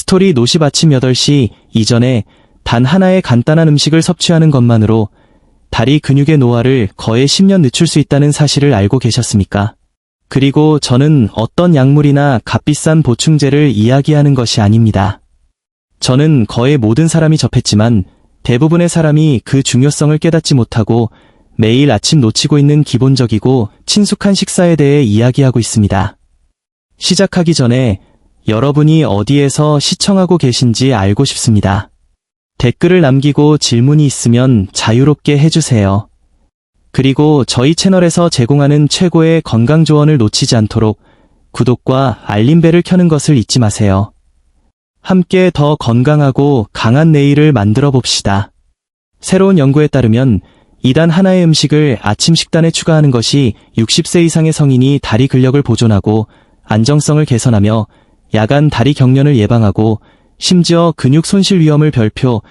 스토리 노십 아침 8시 이전에 단 하나의 간단한 음식을 섭취하는 것만으로 다리 근육의 노화를 거의 10년 늦출 수 있다는 사실을 알고 계셨습니까? 그리고 저는 어떤 약물이나 값비싼 보충제를 이야기하는 것이 아닙니다. 저는 거의 모든 사람이 접했지만 대부분의 사람이 그 중요성을 깨닫지 못하고 매일 아침 놓치고 있는 기본적이고 친숙한 식사에 대해 이야기하고 있습니다. 시작하기 전에 여러분이 어디에서 시청하고 계신지 알고 싶습니다. 댓글을 남기고 질문이 있으면 자유롭게 해주세요. 그리고 저희 채널에서 제공하는 최고의 건강 조언을 놓치지 않도록 구독과 알림벨을 켜는 것을 잊지 마세요. 함께 더 건강하고 강한 내일을 만들어 봅시다. 새로운 연구에 따르면 2단 하나의 음식을 아침 식단에 추가하는 것이 60세 이상의 성인이 다리 근력을 보존하고 안정성을 개선하며 야간 다리 경련을 예방하고 심지어 근육 손실 위험을 별표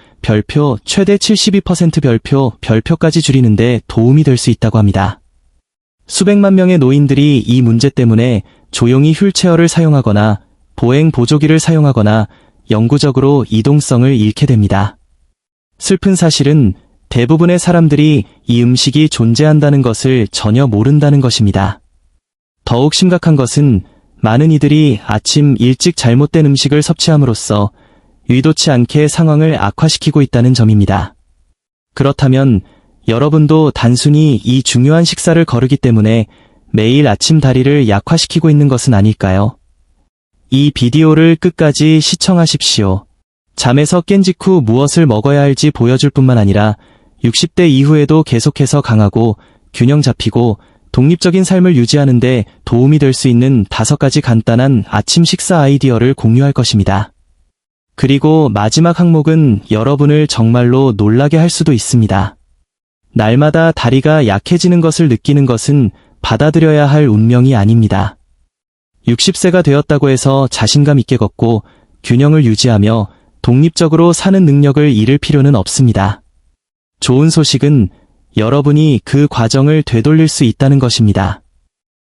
최대 72% 별표까지 줄이는데 도움이 될 수 있다고 합니다. 수백만 명의 노인들이 이 문제 때문에 조용히 휠체어를 사용하거나 보행 보조기를 사용하거나 영구적으로 이동성을 잃게 됩니다. 슬픈 사실은 대부분의 사람들이 이 음식이 존재한다는 것을 전혀 모른다는 것입니다. 더욱 심각한 것은 많은 이들이 아침 일찍 잘못된 음식을 섭취함으로써 의도치 않게 상황을 악화시키고 있다는 점입니다. 그렇다면 여러분도 단순히 이 중요한 식사를 거르기 때문에 매일 아침 다리를 약화시키고 있는 것은 아닐까요? 이 비디오를 끝까지 시청하십시오. 잠에서 깬 직후 무엇을 먹어야 할지 보여줄 뿐만 아니라 60대 이후에도 계속해서 강하고 균형 잡히고 독립적인 삶을 유지하는 데 도움이 될 수 있는 5가지 간단한 아침 식사 아이디어를 공유할 것입니다. 그리고 마지막 항목은 여러분을 정말로 놀라게 할 수도 있습니다. 날마다 다리가 약해지는 것을 느끼는 것은 받아들여야 할 운명이 아닙니다. 60세가 되었다고 해서 자신감 있게 걷고 균형을 유지하며 독립적으로 사는 능력을 잃을 필요는 없습니다. 좋은 소식은 여러분이 그 과정을 되돌릴 수 있다는 것입니다.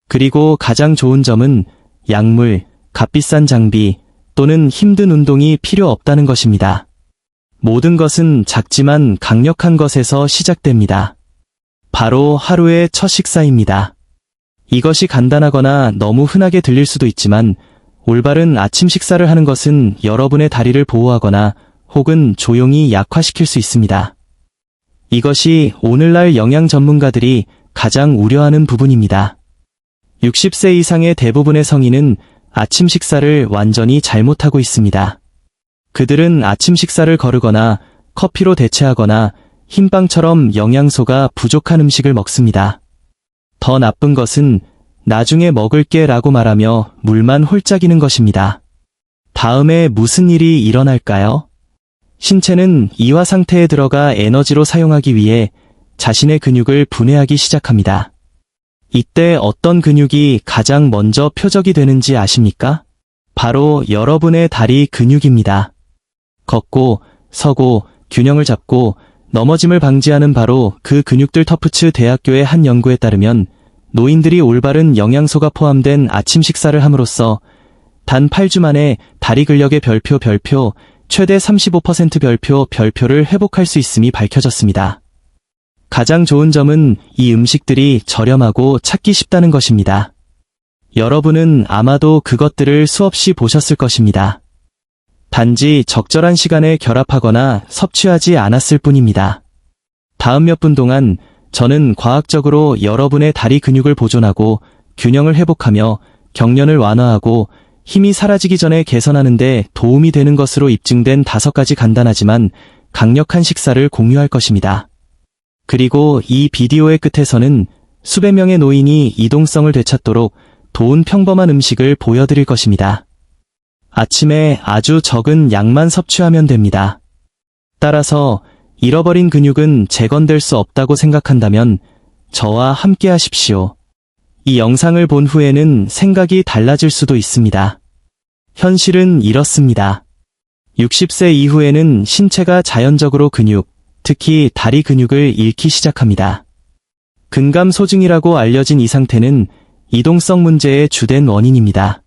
그리고 가장 좋은 점은 약물, 값비싼 장비 또는 힘든 운동이 필요 없다는 것입니다. 모든 것은 작지만 강력한 것에서 시작됩니다. 바로 하루의 첫 식사입니다. 이것이 간단하거나 너무 흔하게 들릴 수도 있지만 올바른 아침 식사를 하는 것은 여러분의 다리를 보호하거나 혹은 조용히 약화시킬 수 있습니다. 이것이 오늘날 영양 전문가들이 가장 우려하는 부분입니다. 60세 이상의 대부분의 성인은 아침 식사를 완전히 잘못하고 있습니다. 그들은 아침 식사를 거르거나 커피로 대체하거나 흰빵처럼 영양소가 부족한 음식을 먹습니다. 더 나쁜 것은 나중에 먹을게 라고 말하며 물만 홀짝이는 것입니다. 다음에 무슨 일이 일어날까요? 신체는 이화 상태에 들어가 에너지로 사용하기 위해 자신의 근육을 분해하기 시작합니다. 이때 어떤 근육이 가장 먼저 표적이 되는지 아십니까? 바로 여러분의 다리 근육입니다. 걷고, 서고, 균형을 잡고 넘어짐을 방지하는 바로 그 근육들. 터프츠 대학교의 한 연구에 따르면 노인들이 올바른 영양소가 포함된 아침 식사를 함으로써 단 8주 만에 다리 근력의 별표 최대 35% 별표를 회복할 수 있음이 밝혀졌습니다. 가장 좋은 점은 이 음식들이 저렴하고 찾기 쉽다는 것입니다. 여러분은 아마도 그것들을 수없이 보셨을 것입니다. 단지 적절한 시간에 결합하거나 섭취하지 않았을 뿐입니다. 다음 몇 분 동안 저는 과학적으로 여러분의 다리 근육을 보존하고 균형을 회복하며 경련을 완화하고 힘이 사라지기 전에 개선하는 데 도움이 되는 것으로 입증된 5가지 간단하지만 강력한 식사를 공유할 것입니다. 그리고 이 비디오의 끝에서는 수백 명의 노인이 이동성을 되찾도록 도운 평범한 음식을 보여드릴 것입니다. 아침에 아주 적은 양만 섭취하면 됩니다. 따라서 잃어버린 근육은 재건될 수 없다고 생각한다면 저와 함께 하십시오. 이 영상을 본 후에는 생각이 달라질 수도 있습니다. 현실은 이렇습니다. 60세 이후에는 신체가 자연적으로 근육, 특히 다리 근육을 잃기 시작합니다. 근감 소증이라고 알려진 이 상태는 이동성 문제의 주된 원인입니다.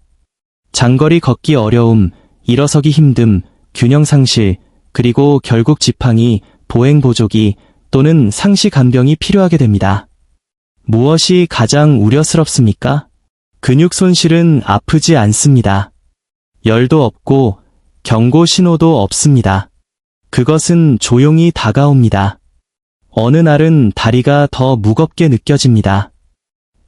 장거리 걷기 어려움, 일어서기 힘듦, 균형 상실, 그리고 결국 지팡이, 보행 보조기 또는 상시 간병이 필요하게 됩니다. 무엇이 가장 우려스럽습니까? 근육 손실은 아프지 않습니다. 열도 없고 경고 신호도 없습니다. 그것은 조용히 다가옵니다. 어느 날은 다리가 더 무겁게 느껴집니다.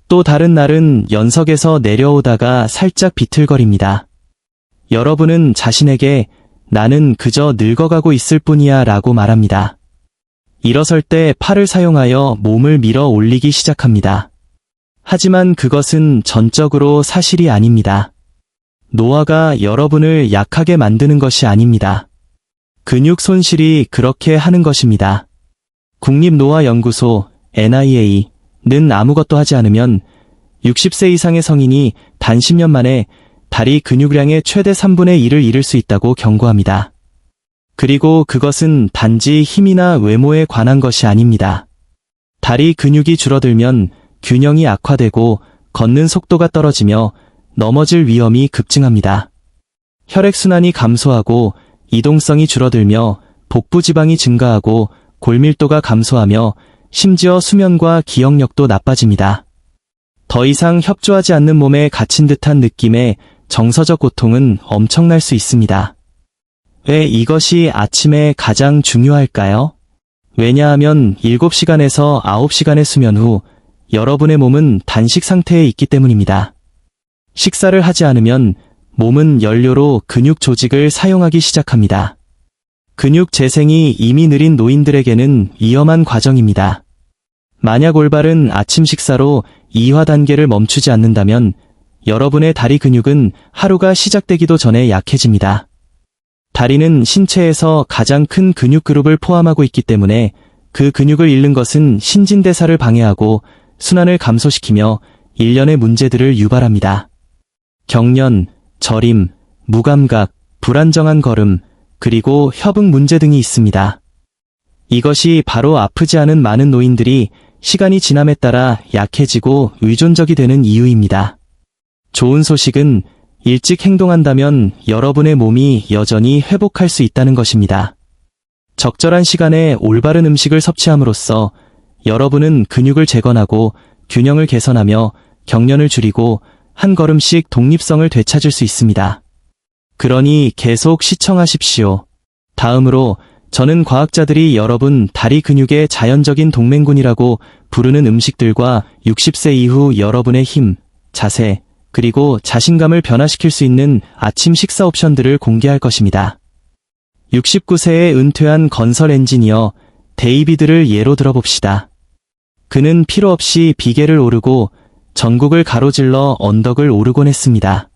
또 다른 날은 연석에서 내려오다가 살짝 비틀거립니다. 여러분은 자신에게 나는 그저 늙어가고 있을 뿐이야 라고 말합니다. 일어설 때 팔을 사용하여 몸을 밀어 올리기 시작합니다. 하지만 그것은 전적으로 사실이 아닙니다. 노화가 여러분을 약하게 만드는 것이 아닙니다. 근육 손실이 그렇게 하는 것입니다. 국립노화연구소 NIA는 아무것도 하지 않으면 60세 이상의 성인이 단 10년 만에 다리 근육량의 최대 3분의 1을 잃을 수 있다고 경고합니다. 그리고 그것은 단지 힘이나 외모에 관한 것이 아닙니다. 다리 근육이 줄어들면 균형이 악화되고 걷는 속도가 떨어지며 넘어질 위험이 급증합니다. 혈액순환이 감소하고 이동성이 줄어들며 복부 지방이 증가하고 골밀도가 감소하며 심지어 수면과 기억력도 나빠집니다. 더 이상 협조하지 않는 몸에 갇힌 듯한 느낌의 정서적 고통은 엄청날 수 있습니다. 왜 이것이 아침에 가장 중요할까요? 왜냐하면 7시간에서 9시간의 수면 후 여러분의 몸은 단식 상태에 있기 때문입니다. 식사를 하지 않으면 몸은 연료로 근육 조직을 사용하기 시작합니다. 근육 재생이 이미 느린 노인들에게는 위험한 과정입니다. 만약 올바른 아침 식사로 이화 단계를 멈추지 않는다면 여러분의 다리 근육은 하루가 시작되기도 전에 약해집니다. 다리는 신체에서 가장 큰 근육 그룹을 포함하고 있기 때문에 그 근육을 잃는 것은 신진대사를 방해하고 순환을 감소시키며 일련의 문제들을 유발합니다. 경련, 저림, 무감각, 불안정한 걸음, 그리고 협응 문제 등이 있습니다. 이것이 바로 아프지 않은 많은 노인들이 시간이 지남에 따라 약해지고 의존적이 되는 이유입니다. 좋은 소식은 일찍 행동한다면 여러분의 몸이 여전히 회복할 수 있다는 것입니다. 적절한 시간에 올바른 음식을 섭취함으로써 여러분은 근육을 재건하고 균형을 개선하며 경련을 줄이고 한 걸음씩 독립성을 되찾을 수 있습니다. 그러니 계속 시청하십시오. 다음으로 저는 과학자들이 여러분 다리 근육의 자연적인 동맹군이라고 부르는 음식들과 60세 이후 여러분의 힘, 자세, 그리고 자신감을 변화시킬 수 있는 아침 식사 옵션들을 공개할 것입니다. 69세에 은퇴한 건설 엔지니어 데이비드를 예로 들어봅시다. 그는 필요 없이 비계를 오르고 전국을 가로질러 언덕을 오르곤 했습니다.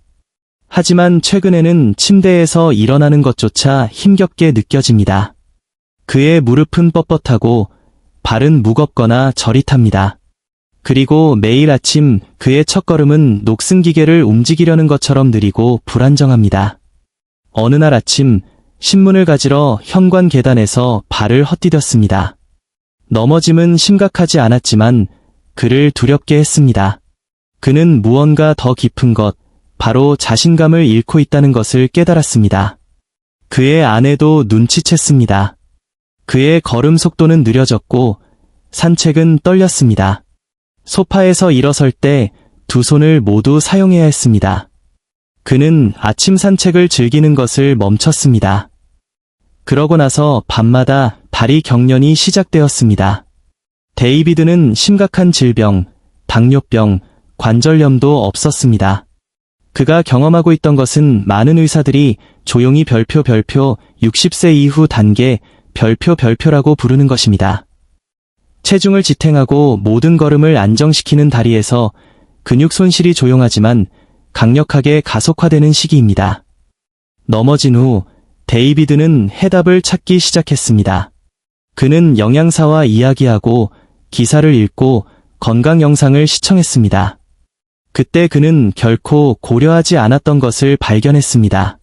하지만 최근에는 침대에서 일어나는 것조차 힘겹게 느껴집니다. 그의 무릎은 뻣뻣하고 발은 무겁거나 저릿합니다. 그리고 매일 아침 그의 첫걸음은 녹슨 기계를 움직이려는 것처럼 느리고 불안정합니다. 어느 날 아침 신문을 가지러 현관 계단에서 발을 헛디뎠습니다. 넘어짐은 심각하지 않았지만 그를 두렵게 했습니다. 그는 무언가 더 깊은 것, 바로 자신감을 잃고 있다는 것을 깨달았습니다. 그의 아내도 눈치챘습니다. 그의 걸음 속도는 느려졌고 산책은 떨렸습니다. 소파에서 일어설 때 두 손을 모두 사용해야 했습니다. 그는 아침 산책을 즐기는 것을 멈췄습니다. 그러고 나서 밤마다 다리 경련이 시작되었습니다. 데이비드는 심각한 질병, 당뇨병, 관절염도 없었습니다. 그가 경험하고 있던 것은 많은 의사들이 조용히 별표 60세 이후 단계 별표라고 부르는 것입니다. 체중을 지탱하고 모든 걸음을 안정시키는 다리에서 근육 손실이 조용하지만 강력하게 가속화되는 시기입니다. 넘어진 후 데이비드는 해답을 찾기 시작했습니다. 그는 영양사와 이야기하고 기사를 읽고 건강 영상을 시청했습니다. 그때 그는 결코 고려하지 않았던 것을 발견했습니다.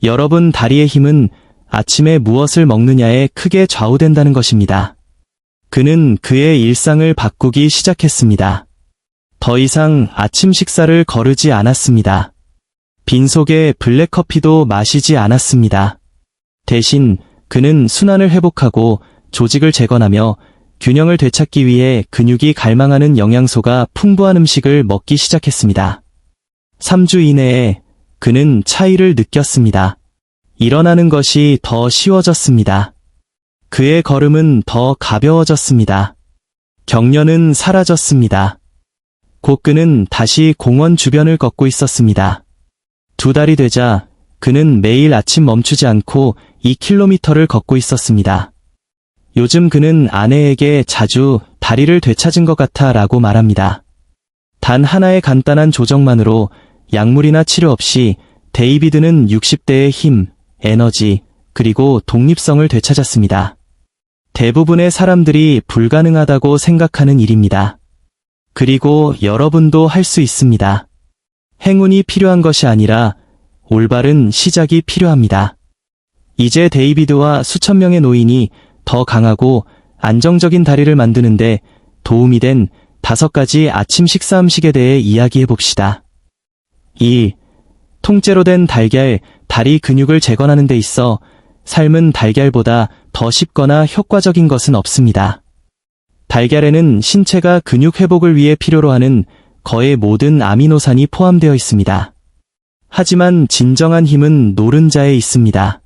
여러분 다리의 힘은 아침에 무엇을 먹느냐에 크게 좌우된다는 것입니다. 그는 그의 일상을 바꾸기 시작했습니다. 더 이상 아침 식사를 거르지 않았습니다. 빈속에 블랙커피도 마시지 않았습니다. 대신 그는 순환을 회복하고 조직을 재건하며 균형을 되찾기 위해 근육이 갈망하는 영양소가 풍부한 음식을 먹기 시작했습니다. 3주 이내에 그는 차이를 느꼈습니다. 일어나는 것이 더 쉬워졌습니다. 그의 걸음은 더 가벼워졌습니다. 경련은 사라졌습니다. 곧 그는 다시 공원 주변을 걷고 있었습니다. 2달이 되자 그는 매일 아침 멈추지 않고 2km를 걷고 있었습니다. 요즘 그는 아내에게 자주 다리를 되찾은 것 같아 라고 말합니다. 단 하나의 간단한 조정만으로 약물이나 치료 없이 데이비드는 60대의 힘, 에너지, 그리고 독립성을 되찾았습니다. 대부분의 사람들이 불가능하다고 생각하는 일입니다. 그리고 여러분도 할 수 있습니다. 행운이 필요한 것이 아니라 올바른 시작이 필요합니다. 이제 데이비드와 수천 명의 노인이 더 강하고 안정적인 다리를 만드는데 도움이 된 5가지 아침 식사 음식에 대해 이야기해 봅시다. 1. 통째로 된 달걀, 다리 근육을 재건하는 데 있어 삶은 달걀보다 더 쉽거나 효과적인 것은 없습니다. 달걀에는 신체가 근육 회복을 위해 필요로 하는 거의 모든 아미노산이 포함되어 있습니다. 하지만 진정한 힘은 노른자에 있습니다.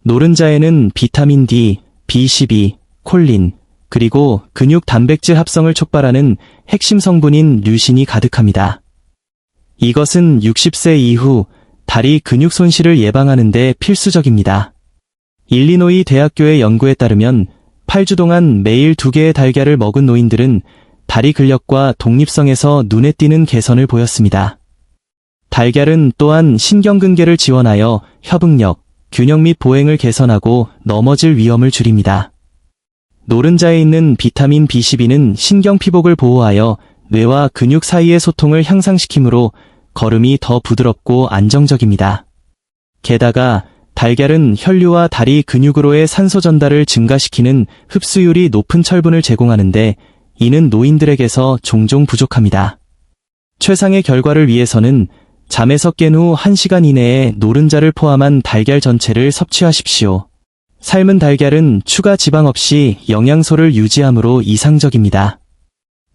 노른자에는 비타민 D, B12, 콜린, 그리고 근육 단백질 합성을 촉발하는 핵심 성분인 류신이 가득합니다. 이것은 60세 이후 다리 근육 손실을 예방하는 데 필수적입니다. 일리노이 대학교의 연구에 따르면 8주 동안 매일 2개의 달걀을 먹은 노인들은 다리 근력과 독립성에서 눈에 띄는 개선을 보였습니다. 달걀은 또한 신경근개를 지원하여 협응력, 균형 및 보행을 개선하고 넘어질 위험을 줄입니다. 노른자에 있는 비타민 B12는 신경피복을 보호하여 뇌와 근육 사이의 소통을 향상시키므로 걸음이 더 부드럽고 안정적입니다. 게다가 달걀은 혈류와 다리 근육으로의 산소 전달을 증가시키는 흡수율이 높은 철분을 제공하는데 이는 노인들에게서 종종 부족합니다. 최상의 결과를 위해서는 잠에서 깬 후 1시간 이내에 노른자를 포함한 달걀 전체를 섭취하십시오. 삶은 달걀은 추가 지방 없이 영양소를 유지함으로 이상적입니다.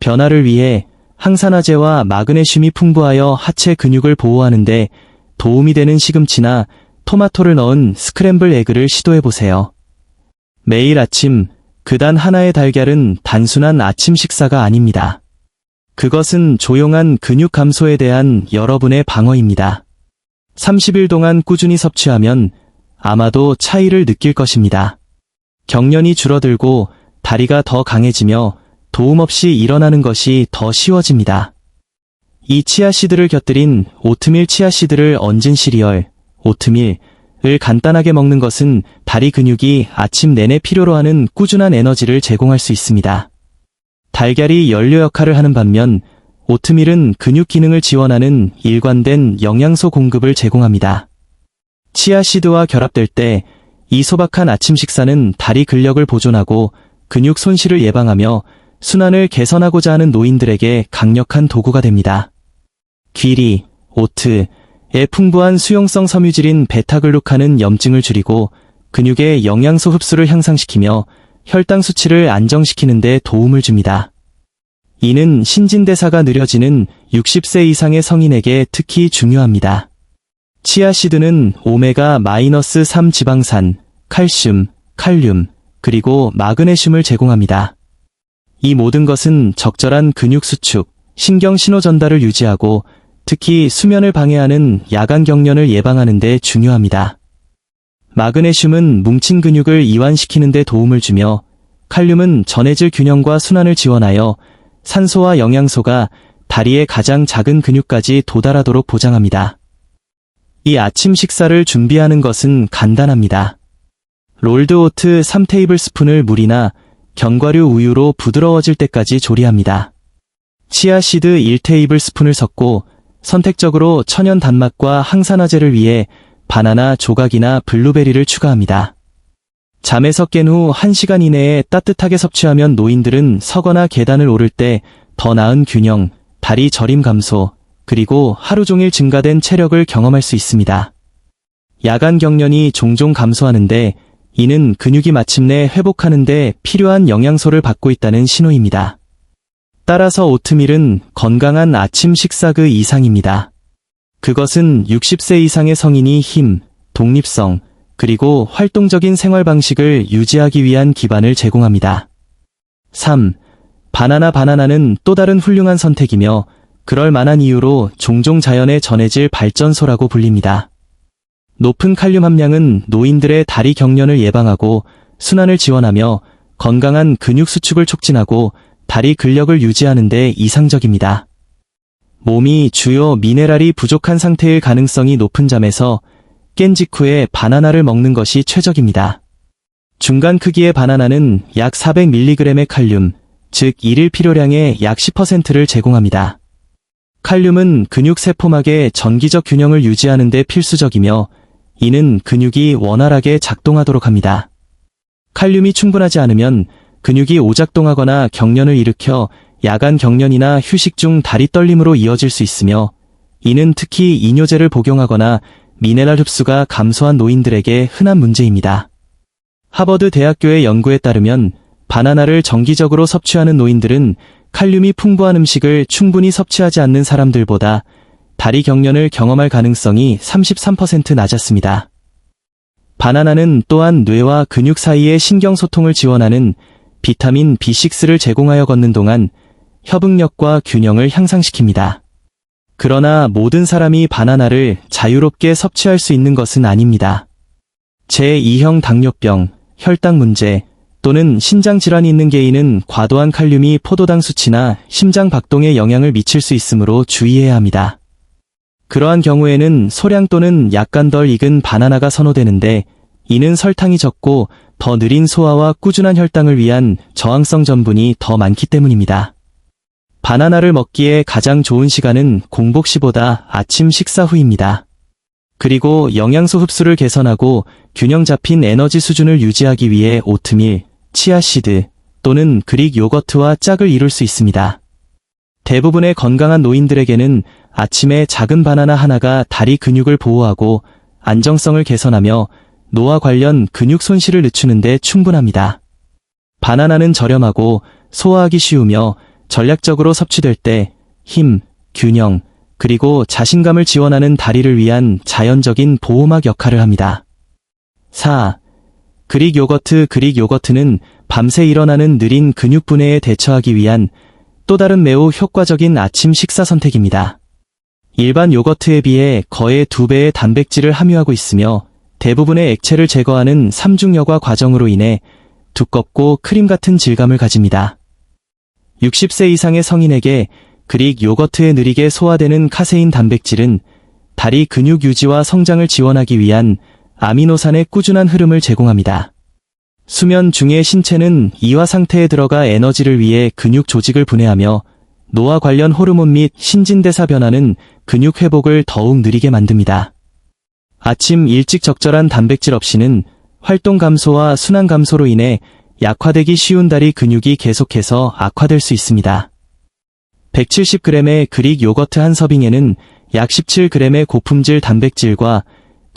변화를 위해 항산화제와 마그네슘이 풍부하여 하체 근육을 보호하는데 도움이 되는 시금치나 토마토를 넣은 스크램블 에그를 시도해보세요. 매일 아침 그단 하나의 달걀은 단순한 아침 식사가 아닙니다. 그것은 조용한 근육 감소에 대한 여러분의 방어입니다. 30일 동안 꾸준히 섭취하면 아마도 차이를 느낄 것입니다. 경련이 줄어들고 다리가 더 강해지며 도움 없이 일어나는 것이 더 쉬워집니다. 이 치아씨드를 곁들인 오트밀 치아씨드를 얹은 시리얼, 오트밀을 간단하게 먹는 것은 다리 근육이 아침 내내 필요로 하는 꾸준한 에너지를 제공할 수 있습니다. 달걀이 연료 역할을 하는 반면 오트밀은 근육 기능을 지원하는 일관된 영양소 공급을 제공합니다. 치아씨드와 결합될 때 이 소박한 아침 식사는 다리 근력을 보존하고 근육 손실을 예방하며 순환을 개선하고자 하는 노인들에게 강력한 도구가 됩니다. 귀리, 오트의 풍부한 수용성 섬유질인 베타글루칸은 염증을 줄이고 근육의 영양소 흡수를 향상시키며 혈당 수치를 안정시키는 데 도움을 줍니다. 이는 신진대사가 느려지는 60세 이상의 성인에게 특히 중요합니다. 치아씨드는 오메가-3 지방산, 칼슘, 칼륨, 그리고 마그네슘을 제공합니다. 이 모든 것은 적절한 근육 수축, 신경 신호 전달을 유지하고 특히 수면을 방해하는 야간 경련을 예방하는 데 중요합니다. 마그네슘은 뭉친 근육을 이완시키는 데 도움을 주며 칼륨은 전해질 균형과 순환을 지원하여 산소와 영양소가 다리의 가장 작은 근육까지 도달하도록 보장합니다. 이 아침 식사를 준비하는 것은 간단합니다. 롤드 오트 3테이블스푼을 물이나 견과류 우유로 부드러워질 때까지 조리합니다. 치아씨드 1테이블스푼을 섞고 선택적으로 천연 단맛과 항산화제를 위해 바나나 조각이나 블루베리를 추가합니다. 잠에서 깬 후 1시간 이내에 따뜻하게 섭취하면 노인들은 서거나 계단을 오를 때 더 나은 균형, 다리 저림 감소, 그리고 하루 종일 증가된 체력을 경험할 수 있습니다. 야간 경련이 종종 감소하는데 이는 근육이 마침내 회복하는 데 필요한 영양소를 받고 있다는 신호입니다. 따라서 오트밀은 건강한 아침 식사 그 이상입니다. 그것은 60세 이상의 성인이 힘, 독립성, 그리고 활동적인 생활 방식을 유지하기 위한 기반을 제공합니다. 3. 바나나는 또 다른 훌륭한 선택이며 그럴 만한 이유로 종종 자연의 전해질 발전소라고 불립니다. 높은 칼륨 함량은 노인들의 다리 경련을 예방하고 순환을 지원하며 건강한 근육 수축을 촉진하고 다리 근력을 유지하는 데 이상적입니다. 몸이 주요 미네랄이 부족한 상태일 가능성이 높은 잠에서 깬 직후에 바나나를 먹는 것이 최적입니다. 중간 크기의 바나나는 약 400mg의 칼륨, 즉 일일 필요량의 약 10%를 제공합니다. 칼륨은 근육 세포막의 전기적 균형을 유지하는 데 필수적이며 이는 근육이 원활하게 작동하도록 합니다. 칼륨이 충분하지 않으면 근육이 오작동하거나 경련을 일으켜 야간 경련이나 휴식 중 다리 떨림으로 이어질 수 있으며 이는 특히 이뇨제를 복용하거나 미네랄 흡수가 감소한 노인들에게 흔한 문제입니다. 하버드 대학교의 연구에 따르면 바나나를 정기적으로 섭취하는 노인들은 칼륨이 풍부한 음식을 충분히 섭취하지 않는 사람들보다 다리 경련을 경험할 가능성이 33% 낮았습니다. 바나나는 또한 뇌와 근육 사이의 신경소통을 지원하는 비타민 B6를 제공하여 걷는 동안 협응력과 균형을 향상시킵니다. 그러나 모든 사람이 바나나를 자유롭게 섭취할 수 있는 것은 아닙니다. 제2형 당뇨병, 혈당 문제 또는 신장 질환이 있는 개인은 과도한 칼륨이 포도당 수치나 심장 박동에 영향을 미칠 수 있으므로 주의해야 합니다. 그러한 경우에는 소량 또는 약간 덜 익은 바나나가 선호되는데 이는 설탕이 적고 더 느린 소화와 꾸준한 혈당을 위한 저항성 전분이 더 많기 때문입니다. 바나나를 먹기에 가장 좋은 시간은 공복 시보다 아침 식사 후입니다. 그리고 영양소 흡수를 개선하고 균형 잡힌 에너지 수준을 유지하기 위해 오트밀, 치아씨드 또는 그릭 요거트와 짝을 이룰 수 있습니다. 대부분의 건강한 노인들에게는 아침에 작은 바나나 하나가 다리 근육을 보호하고 안정성을 개선하며 노화 관련 근육 손실을 늦추는 데 충분합니다. 바나나는 저렴하고 소화하기 쉬우며 전략적으로 섭취될 때 힘, 균형, 그리고 자신감을 지원하는 다리를 위한 자연적인 보호막 역할을 합니다. 4. 그릭 요거트는 밤새 일어나는 느린 근육 분해에 대처하기 위한 또 다른 매우 효과적인 아침 식사 선택입니다. 일반 요거트에 비해 거의 2배의 단백질을 함유하고 있으며 대부분의 액체를 제거하는 삼중여과 과정으로 인해 두껍고 크림 같은 질감을 가집니다. 60세 이상의 성인에게 그릭 요거트에 느리게 소화되는 카세인 단백질은 다리 근육 유지와 성장을 지원하기 위한 아미노산의 꾸준한 흐름을 제공합니다. 수면 중에 신체는 이화 상태에 들어가 에너지를 위해 근육 조직을 분해하며 노화 관련 호르몬 및 신진대사 변화는 근육 회복을 더욱 느리게 만듭니다. 아침 일찍 적절한 단백질 없이는 활동 감소와 순환 감소로 인해 약화되기 쉬운 다리 근육이 계속해서 악화될 수 있습니다. 170g의 그릭 요거트 한 서빙에는 약 17g의 고품질 단백질과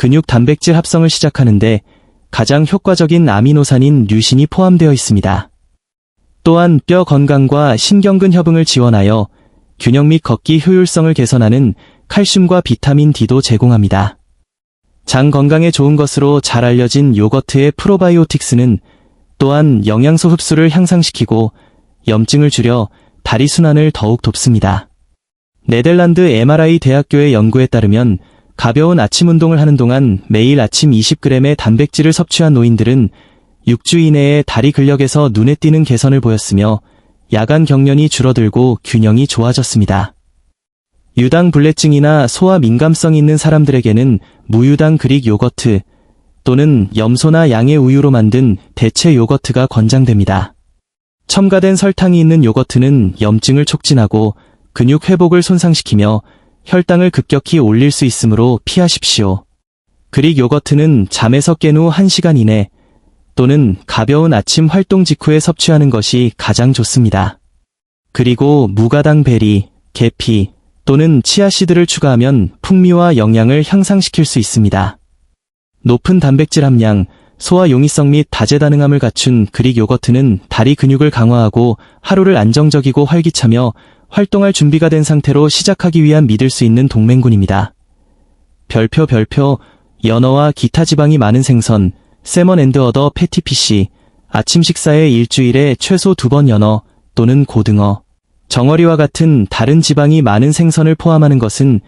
근육 단백질 합성을 시작하는데 가장 효과적인 아미노산인 류신이 포함되어 있습니다. 또한 뼈 건강과 신경근 협응을 지원하여 균형 및 걷기 효율성을 개선하는 칼슘과 비타민 D도 제공합니다. 장 건강에 좋은 것으로 잘 알려진 요거트의 프로바이오틱스는 또한 영양소 흡수를 향상시키고 염증을 줄여 다리 순환을 더욱 돕습니다. 네덜란드 MRI 대학교의 연구에 따르면 가벼운 아침 운동을 하는 동안 매일 아침 20g의 단백질을 섭취한 노인들은 6주 이내에 다리 근력에서 눈에 띄는 개선을 보였으며 야간 경련이 줄어들고 균형이 좋아졌습니다. 유당불내증이나 소화 민감성이 있는 사람들에게는 무유당 그릭 요거트 또는 염소나 양의 우유로 만든 대체 요거트가 권장됩니다. 첨가된 설탕이 있는 요거트는 염증을 촉진하고 근육 회복을 손상시키며 혈당을 급격히 올릴 수 있으므로 피하십시오. 그릭 요거트는 잠에서 깬 후 1시간 이내 또는 가벼운 아침 활동 직후에 섭취하는 것이 가장 좋습니다. 그리고 무가당 베리, 계피, 또는 치아씨드를 추가하면 풍미와 영양을 향상시킬 수 있습니다. 높은 단백질 함량, 소화 용이성 및 다재다능함을 갖춘 그릭 요거트는 다리 근육을 강화하고 하루를 안정적이고 활기차며 활동할 준비가 된 상태로 시작하기 위한 믿을 수 있는 동맹군입니다. 별표, 연어와 기타 지방이 많은 생선, 세먼 앤드 어더 패티피쉬, 아침 식사에 일주일에 최소 2번 연어 또는 고등어, 정어리와 같은 다른 지방이 많은 생선을 포함하는 것은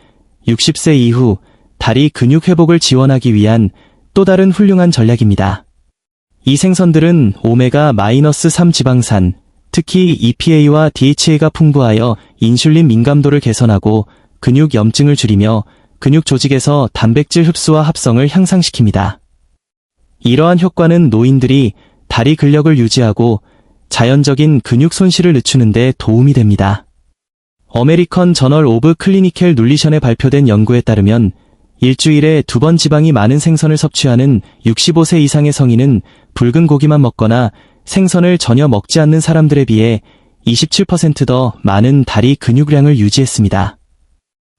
60세 이후 다리 근육 회복을 지원하기 위한 또 다른 훌륭한 전략입니다. 이 생선들은 오메가-3 지방산, 특히 EPA와 DHA가 풍부하여 인슐린 민감도를 개선하고 근육 염증을 줄이며 근육 조직에서 단백질 흡수와 합성을 향상시킵니다. 이러한 효과는 노인들이 다리 근력을 유지하고 자연적인 근육 손실을 늦추는 데 도움이 됩니다. 어메리컨 저널 오브 클리니컬 눌리션에 발표된 연구에 따르면 일주일에 2번 지방이 많은 생선을 섭취하는 65세 이상의 성인은 붉은 고기만 먹거나 생선을 전혀 먹지 않는 사람들에 비해 27% 더 많은 다리 근육량을 유지했습니다.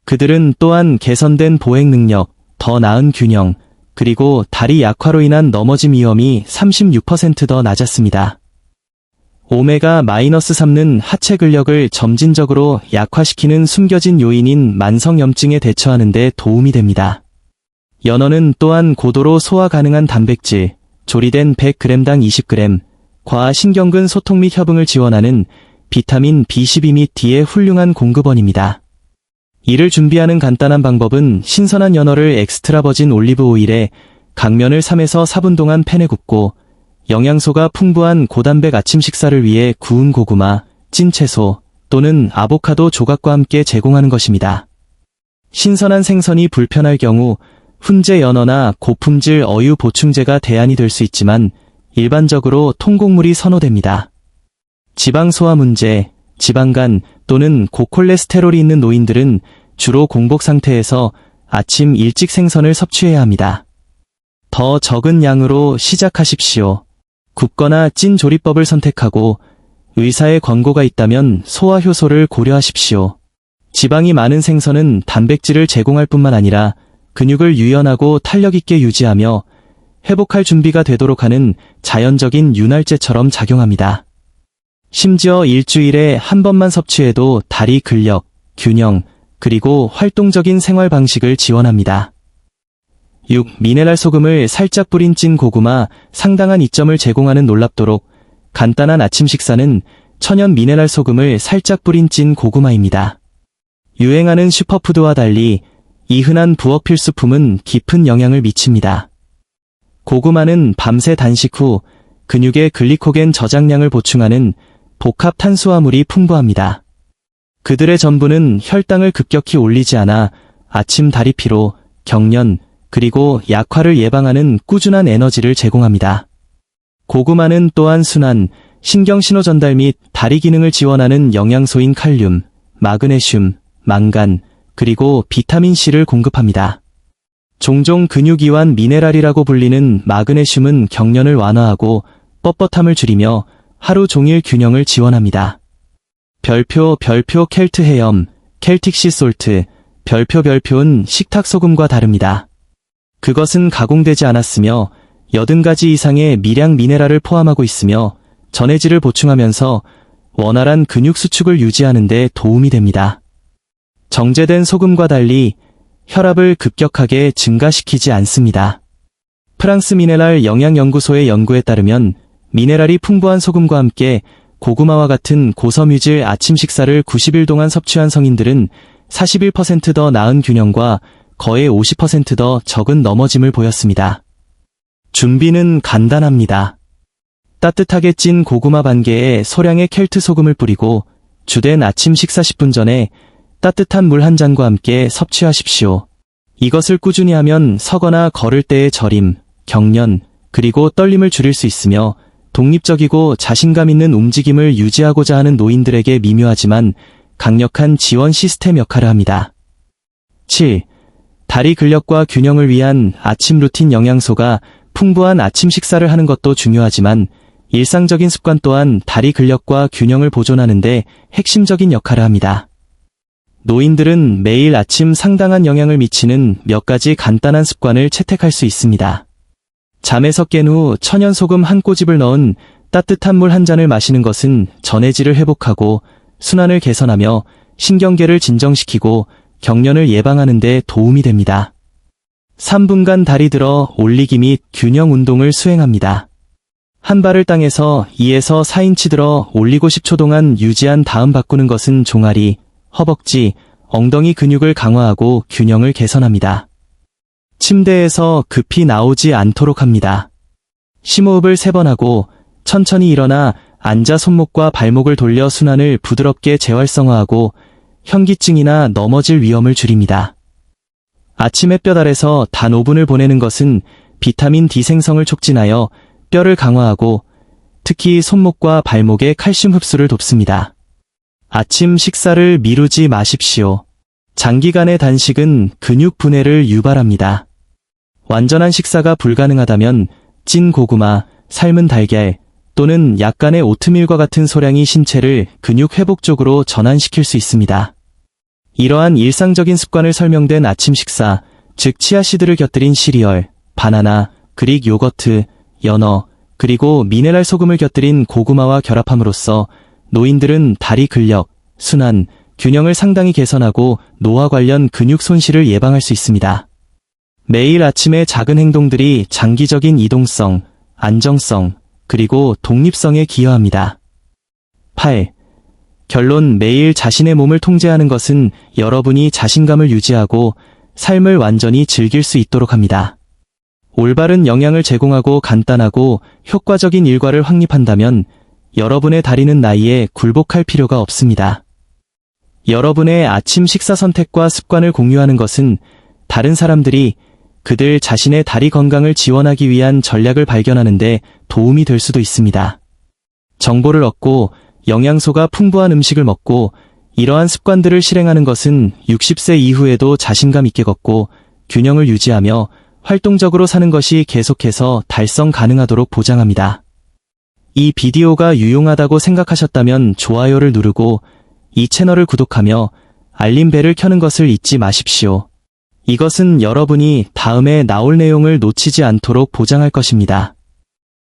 그들은 또한 개선된 보행 능력, 더 나은 균형, 그리고 다리 약화로 인한 넘어짐 위험이 36% 더 낮았습니다. 오메가-3는 하체 근력을 점진적으로 약화시키는 숨겨진 요인인 만성염증에 대처하는 데 도움이 됩니다. 연어는 또한 고도로 소화 가능한 단백질, 조리된 100g당 20g, 과신경근 소통 및 협응을 지원하는 비타민 B12 및 D의 훌륭한 공급원입니다. 이를 준비하는 간단한 방법은 신선한 연어를 엑스트라 버진 올리브 오일에 강면을 3에서 4분 동안 팬에 굽고 영양소가 풍부한 고단백 아침 식사를 위해 구운 고구마, 찐 채소 또는 아보카도 조각과 함께 제공하는 것입니다. 신선한 생선이 불편할 경우 훈제 연어나 고품질 어유 보충제가 대안이 될 수 있지만 일반적으로 통곡물이 선호됩니다. 지방 소화 문제, 지방간 또는 고콜레스테롤이 있는 노인들은 주로 공복 상태에서 아침 일찍 생선을 섭취해야 합니다. 더 적은 양으로 시작하십시오. 굽거나 찐 조리법을 선택하고 의사의 권고가 있다면 소화 효소를 고려하십시오. 지방이 많은 생선은 단백질을 제공할 뿐만 아니라 근육을 유연하고 탄력 있게 유지하며 회복할 준비가 되도록 하는 자연적인 윤활제처럼 작용합니다. 심지어 일주일에 한 번만 섭취해도 다리 근력, 균형, 그리고 활동적인 생활 방식을 지원합니다. 6. 미네랄 소금을 살짝 뿌린 찐 고구마, 상당한 이점을 제공하는 놀랍도록 간단한 아침 식사는 천연 미네랄 소금을 살짝 뿌린 찐 고구마입니다. 유행하는 슈퍼푸드와 달리 이 흔한 부엌 필수품은 깊은 영향을 미칩니다. 고구마는 밤새 단식 후 근육의 글리코겐 저장량을 보충하는 복합 탄수화물이 풍부합니다. 그들의 전부는 혈당을 급격히 올리지 않아 아침 다리 피로, 경련, 그리고 약화를 예방하는 꾸준한 에너지를 제공합니다. 고구마는 또한 순환, 신경신호 전달 및 다리 기능을 지원하는 영양소인 칼륨, 마그네슘, 망간, 그리고 비타민C를 공급합니다. 종종 근육이완 미네랄이라고 불리는 마그네슘은 경련을 완화하고 뻣뻣함을 줄이며 하루 종일 균형을 지원합니다. 별표 켈트 해염, 켈틱 시솔트, 별표는 식탁 소금과 다릅니다. 그것은 가공되지 않았으며 80가지 이상의 미량 미네랄을 포함하고 있으며 전해질을 보충하면서 원활한 근육 수축을 유지하는 데 도움이 됩니다. 정제된 소금과 달리 혈압을 급격하게 증가시키지 않습니다. 프랑스 미네랄 영양연구소의 연구에 따르면 미네랄이 풍부한 소금과 함께 고구마와 같은 고섬유질 아침 식사를 90일 동안 섭취한 성인들은 41% 더 나은 균형과 거의 50% 더 적은 넘어짐을 보였습니다. 준비는 간단합니다. 따뜻하게 찐 고구마 반개에 소량의 켈트 소금을 뿌리고 주된 아침 식사 10분 전에 따뜻한 물 한 잔과 함께 섭취하십시오. 이것을 꾸준히 하면 서거나 걸을 때의 저림, 경련, 그리고 떨림을 줄일 수 있으며 독립적이고 자신감 있는 움직임을 유지하고자 하는 노인들에게 미묘하지만 강력한 지원 시스템 역할을 합니다. 7. 다리 근력과 균형을 위한 아침 루틴. 영양소가 풍부한 아침 식사를 하는 것도 중요하지만 일상적인 습관 또한 다리 근력과 균형을 보존하는 데 핵심적인 역할을 합니다. 노인들은 매일 아침 상당한 영향을 미치는 몇 가지 간단한 습관을 채택할 수 있습니다. 잠에서 깬 후 천연소금 한 꼬집을 넣은 따뜻한 물 한 잔을 마시는 것은 전해질을 회복하고 순환을 개선하며 신경계를 진정시키고 경련을 예방하는 데 도움이 됩니다. 3분간 다리 들어 올리기 및 균형 운동을 수행합니다. 한 발을 땅에서 2에서 4인치 들어 올리고 10초 동안 유지한 다음 바꾸는 것은 종아리, 허벅지, 엉덩이 근육을 강화하고 균형을 개선합니다. 침대에서 급히 나오지 않도록 합니다. 심호흡을 3번 하고 천천히 일어나 앉아 손목과 발목을 돌려 순환을 부드럽게 재활성화하고 현기증이나 넘어질 위험을 줄입니다. 아침 햇볕 아래서 단 5분을 보내는 것은 비타민 D 생성을 촉진하여 뼈를 강화하고 특히 손목과 발목의 칼슘 흡수를 돕습니다. 아침 식사를 미루지 마십시오. 장기간의 단식은 근육 분해를 유발합니다. 완전한 식사가 불가능하다면 찐 고구마, 삶은 달걀 또는 약간의 오트밀과 같은 소량이 신체를 근육 회복 쪽으로 전환시킬 수 있습니다. 이러한 일상적인 습관을 설명된 아침 식사, 즉 치아씨드를 곁들인 시리얼, 바나나, 그릭 요거트, 연어, 그리고 미네랄 소금을 곁들인 고구마와 결합함으로써 노인들은 다리 근력, 순환, 균형을 상당히 개선하고 노화 관련 근육 손실을 예방할 수 있습니다. 매일 아침의 작은 행동들이 장기적인 이동성, 안정성, 그리고 독립성에 기여합니다. 8. 결론 매일 자신의 몸을 통제하는 것은 여러분이 자신감을 유지하고 삶을 완전히 즐길 수 있도록 합니다. 올바른 영양을 제공하고 간단하고 효과적인 일과를 확립한다면 여러분의 다리는 나이에 굴복할 필요가 없습니다. 여러분의 아침 식사 선택과 습관을 공유하는 것은 다른 사람들이 그들 자신의 다리 건강을 지원하기 위한 전략을 발견하는 데 도움이 될 수도 있습니다. 정보를 얻고 영양소가 풍부한 음식을 먹고 이러한 습관들을 실행하는 것은 60세 이후에도 자신감 있게 걷고 균형을 유지하며 활동적으로 사는 것이 계속해서 달성 가능하도록 보장합니다. 이 비디오가 유용하다고 생각하셨다면 좋아요를 누르고 이 채널을 구독하며 알림벨을 켜는 것을 잊지 마십시오. 이것은 여러분이 다음에 나올 내용을 놓치지 않도록 보장할 것입니다.